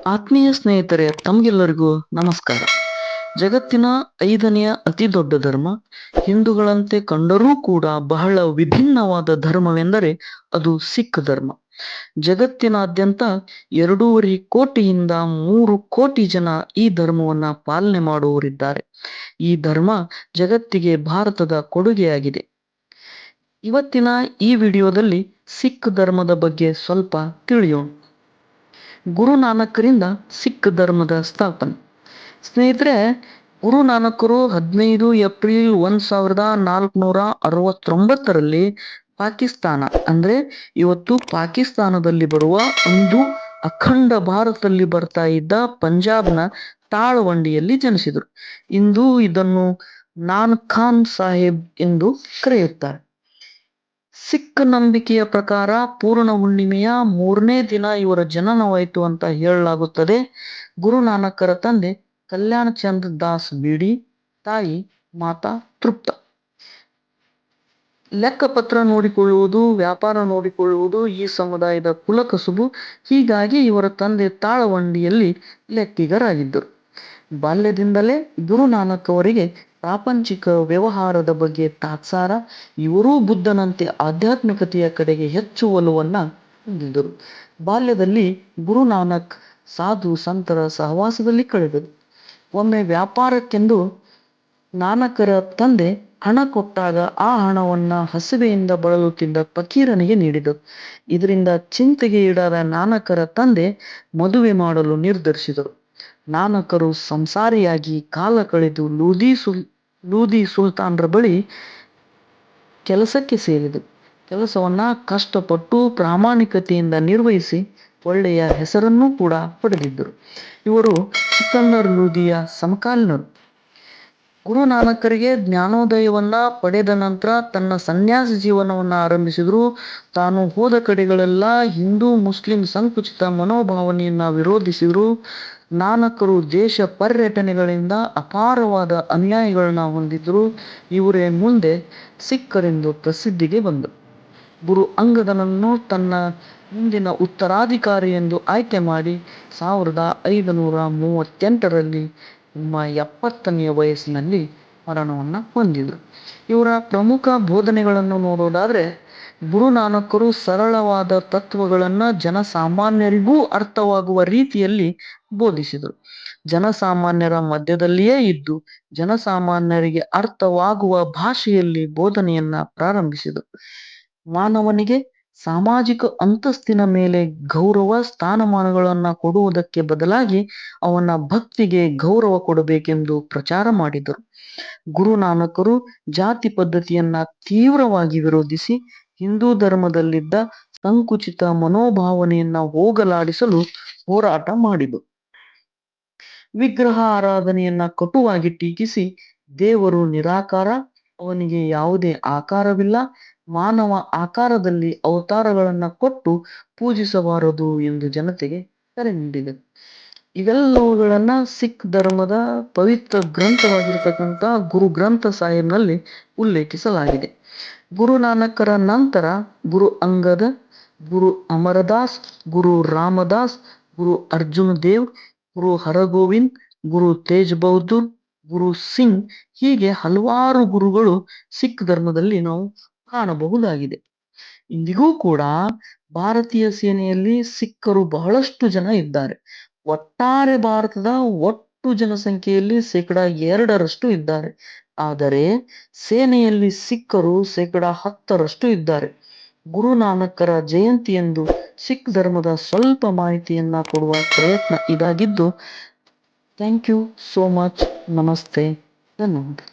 ಆತ್ಮೀಯ ಸ್ನೇಹಿತರೆ, ತಮಗೆಲ್ಲರಿಗೂ ನಮಸ್ಕಾರ. ಜಗತ್ತಿನ 5ನೆಯ ಅತಿ ದೊಡ್ಡ ಧರ್ಮ, ಹಿಂದೂಗಳಂತೆ ಕಂಡರೂ ಕೂಡ ಬಹಳ ವಿಭಿನ್ನವಾದ ಧರ್ಮವೆಂದರೆ ಅದು ಸಿಖ್ ಧರ್ಮ. ಜಗತ್ತಿನಾದ್ಯಂತ 2.5 ಕೋಟಿಯಿಂದ 3 ಕೋಟಿ ಜನ ಈ ಧರ್ಮವನ್ನ ಪಾಲನೆ ಮಾಡುವವರಿದ್ದಾರೆ. ಈ ಧರ್ಮ ಜಗತ್ತಿಗೆ ಭಾರತದ ಕೊಡುಗೆಯಾಗಿದೆ. ಇವತ್ತಿನ ಈ ವಿಡಿಯೋದಲ್ಲಿ ಸಿಖ್ ಧರ್ಮದ ಬಗ್ಗೆ ಸ್ವಲ್ಪ ತಿಳಿಯೋಣ. ಗುರುನಾನಕರಿಂದ ಸಿಖ್ ಧರ್ಮದ ಸ್ಥಾಪನೆ. ಸ್ನೇಹಿತರೆ, ಗುರುನಾನಕರು 15 ಏಪ್ರಿಲ್ 1469ರಲ್ಲಿ ಪಾಕಿಸ್ತಾನ ಅಂದ್ರೆ ಇವತ್ತು ಪಾಕಿಸ್ತಾನದಲ್ಲಿ ಬರುವ ಅಂದು ಅಖಂಡ ಭಾರತದಲ್ಲಿ ಬರ್ತಾ ಇದ್ದ ಪಂಜಾಬ್ನ ತಾಳವಂಡಿಯಲ್ಲಿ ಜನಿಸಿದರು. ಇಂದು ಇದನ್ನು ನಾನ್ಖಾನ್ ಸಾಹೇಬ್ ಎಂದು ಕರೆಯುತ್ತಾರೆ. ಸಿಖ್ ನಂಬಿಕೆಯ ಪ್ರಕಾರ ಪೂರ್ಣ ಹುಣ್ಣಿಮೆಯ 3ನೇ ದಿನ ಇವರ ಜನನವಾಯಿತು ಅಂತ ಹೇಳಲಾಗುತ್ತದೆ. ಗುರುನಾನಕರ ತಂದೆ ಕಲ್ಯಾಣ್ ಚಂದ್ ದಾಸ್ ಬೀಡಿ, ತಾಯಿ ಮಾತಾ ತೃಪ್ತ. ಲೆಕ್ಕಪತ್ರ ನೋಡಿಕೊಳ್ಳುವುದು, ವ್ಯಾಪಾರ ನೋಡಿಕೊಳ್ಳುವುದು ಈ ಸಮುದಾಯದ ಕುಲಕಸುಬು. ಹೀಗಾಗಿ ಇವರ ತಂದೆ ತಾಳವಂಡಿಯಲ್ಲಿ ಲೆಕ್ಕಿಗರಾಗಿದ್ದರು. ಬಾಲ್ಯದಿಂದಲೇ ಗುರುನಾನಕ್ ಅವರಿಗೆ ಪ್ರಾಪಂಚಿಕ ವ್ಯವಹಾರದ ಬಗ್ಗೆ ತಾತ್ಸಾರ. ಇವರೂ ಬುದ್ಧನಂತೆ ಆಧ್ಯಾತ್ಮಿಕತೆಯ ಕಡೆಗೆ ಹೆಚ್ಚು ಒಲವನ್ನ ಹೊಂದಿದ್ದರು. ಬಾಲ್ಯದಲ್ಲಿ ಗುರುನಾನಕ್ ಸಾಧು ಸಂತರ ಸಹವಾಸದಲ್ಲಿ ಕಳೆದರು. ಒಮ್ಮೆ ವ್ಯಾಪಾರಕ್ಕೆಂದು ನಾನಕರ ತಂದೆ ಹಣ ಕೊಟ್ಟಾಗ ಆ ಹಣವನ್ನ ಹಸಿವೆಯಿಂದ ಬಳಲುತ್ತಿದ್ದ ಫಕೀರನಿಗೆ ನೀಡಿದರು. ಇದರಿಂದ ಚಿಂತೆಗೆ ಈಡಾದ ನಾನಕರ ತಂದೆ ಮದುವೆ ಮಾಡಲು ನಿರ್ಧರಿಸಿದರು. ನಾನಕರು ಸಂಸಾರಿಯಾಗಿ ಕಾಲ ಕಳೆದು ಲೂದಿ ಸುಲ್ತಾನ್ರ ಬಳಿ ಕೆಲಸಕ್ಕೆ ಸೇರಿದರು. ಕೆಲಸವನ್ನ ಕಷ್ಟಪಟ್ಟು ಪ್ರಾಮಾಣಿಕತೆಯಿಂದ ನಿರ್ವಹಿಸಿ ಒಳ್ಳೆಯ ಹೆಸರನ್ನೂ ಕೂಡ ಪಡೆದಿದ್ದರು. ಇವರು ಸಿಕಂದರ್ ಲೂದಿಯ ಸಮಕಾಲೀನರು. ಗುರುನಾನಕರಿಗೆ ಜ್ಞಾನೋದಯವನ್ನ ಪಡೆದ ನಂತರ ತನ್ನ ಸನ್ಯಾಸಿ ಜೀವನವನ್ನ ಆರಂಭಿಸಿದ್ರು. ತಾನು ಹೋದ ಕಡೆಗಳೆಲ್ಲ ಹಿಂದೂ ಮುಸ್ಲಿಂ ಸಂಕುಚಿತ ಮನೋಭಾವನೆಯನ್ನ ವಿರೋಧಿಸಿದ್ರು. ನಾನಕರು ದೇಶ ಪರ್ಯಟನೆಗಳಿಂದ ಅಪಾರವಾದ ಅನುಯಾಯಿಗಳನ್ನ ಹೊಂದಿದ್ರು. ಇವರೇ ಮುಂದೆ ಸಿಖ್ಖರೆಂದು ಪ್ರಸಿದ್ಧಿಗೆ ಬಂದರು. ಗುರು ಅಂಗದನನ್ನು ತನ್ನ ಮುಂದಿನ ಉತ್ತರಾಧಿಕಾರಿ ಎಂದು ಆಯ್ಕೆ ಮಾಡಿ 1538ರಲ್ಲಿ ತಮ್ಮ 70ನೇ ವಯಸ್ಸಿನಲ್ಲಿ ಮರಣವನ್ನ ಹೊಂದಿದರು. ಇವರ ಪ್ರಮುಖ ಬೋಧನೆಗಳನ್ನು ನೋಡೋದಾದ್ರೆ, ಗುರುನಾನಕರು ಸರಳವಾದ ತತ್ವಗಳನ್ನ ಜನಸಾಮಾನ್ಯರಿಗೂ ಅರ್ಥವಾಗುವ ರೀತಿಯಲ್ಲಿ ಬೋಧಿಸಿದರು. ಜನಸಾಮಾನ್ಯರ ಮಧ್ಯದಲ್ಲಿಯೇ ಇದ್ದು ಜನಸಾಮಾನ್ಯರಿಗೆ ಅರ್ಥವಾಗುವ ಭಾಷೆಯಲ್ಲಿ ಬೋಧನೆಯನ್ನ ಪ್ರಾರಂಭಿಸಿದರು. ಮಾನವನಿಗೆ ಸಾಮಾಜಿಕ ಅಂತಸ್ತಿನ ಮೇಲೆ ಗೌರವ ಸ್ಥಾನಮಾನಗಳನ್ನ ಕೊಡುವುದಕ್ಕೆ ಬದಲಾಗಿ ಅವನ ಭಕ್ತಿಗೆ ಗೌರವ ಕೊಡಬೇಕೆಂದು ಪ್ರಚಾರ ಮಾಡಿದರು. ಗುರುನಾನಕರು ಜಾತಿ ಪದ್ಧತಿಯನ್ನ ತೀವ್ರವಾಗಿ ವಿರೋಧಿಸಿ ಹಿಂದೂ ಧರ್ಮದಲ್ಲಿದ್ದ ಸಂಕುಚಿತ ಮನೋಭಾವನೆಯನ್ನ ಹೋಗಲಾಡಿಸಲು ಹೋರಾಟ ಮಾಡಿದರು. ವಿಗ್ರಹ ಆರಾಧನೆಯನ್ನ ಕಟುವಾಗಿ ಟೀಕಿಸಿ ದೇವರು ನಿರಾಕಾರ, ಅವನಿಗೆ ಯಾವುದೇ ಆಕಾರವಿಲ್ಲ, ಮಾನವ ಆಕಾರದಲ್ಲಿ ಅವತಾರಗಳನ್ನ ಕೊಟ್ಟು ಪೂಜಿಸಬಾರದು ಎಂದು ಜನತೆಗೆ ಕರೆ ನೀಡಿದರು. ಇವೆಲ್ಲವುಗಳನ್ನ ಸಿಖ್ ಧರ್ಮದ ಪವಿತ್ರ ಗ್ರಂಥವಾಗಿರ್ತಕ್ಕಂಥ ಗುರು ಗ್ರಂಥ ಸಾಹಿಬ್ನಲ್ಲಿ ಉಲ್ಲೇಖಿಸಲಾಗಿದೆ. ಗುರುನಾನಕರ ನಂತರ ಗುರು ಅಂಗದ, ಗುರು ಅಮರದಾಸ್, ಗುರು ರಾಮದಾಸ್, ಗುರು ಅರ್ಜುನ್ ದೇವ್, ಗುರು ಹರಗೋವಿಂದ್, ಗುರು ತೇಜ್ ಬಹದ್ದೂರ್, ಗುರು ಸಿಂಗ್ ಹೀಗೆ ಹಲವಾರು ಗುರುಗಳು ಸಿಖ್ ಧರ್ಮದಲ್ಲಿ ನಾವು ಕಾಣಬಹುದಾಗಿದೆ. ಇಂದಿಗೂ ಕೂಡ ಭಾರತೀಯ ಸೇನೆಯಲ್ಲಿ ಸಿಖ್ಖರು ಬಹಳಷ್ಟು ಜನ ಇದ್ದಾರೆ. ಒಟ್ಟಾರೆ ಭಾರತದ ಒಟ್ಟು ಜನಸಂಖ್ಯೆಯಲ್ಲಿ 2% ಇದ್ದಾರೆ. ಆದರೆ ಸೇನೆಯಲ್ಲಿ ಸಿಖ್ಖರು 10% ಇದ್ದಾರೆ. ಗುರುನಾನಕರ ಜಯಂತಿಯಂದು ಸಿಖ್ ಧರ್ಮದ ಸ್ವಲ್ಪ ಮಾಹಿತಿಯನ್ನ ಕೊಡುವ ಪ್ರಯತ್ನ ಇದಾಗಿದ್ದು. Thank you so much. ನಮಸ್ತೆ. ಧನ್ಯವಾದ.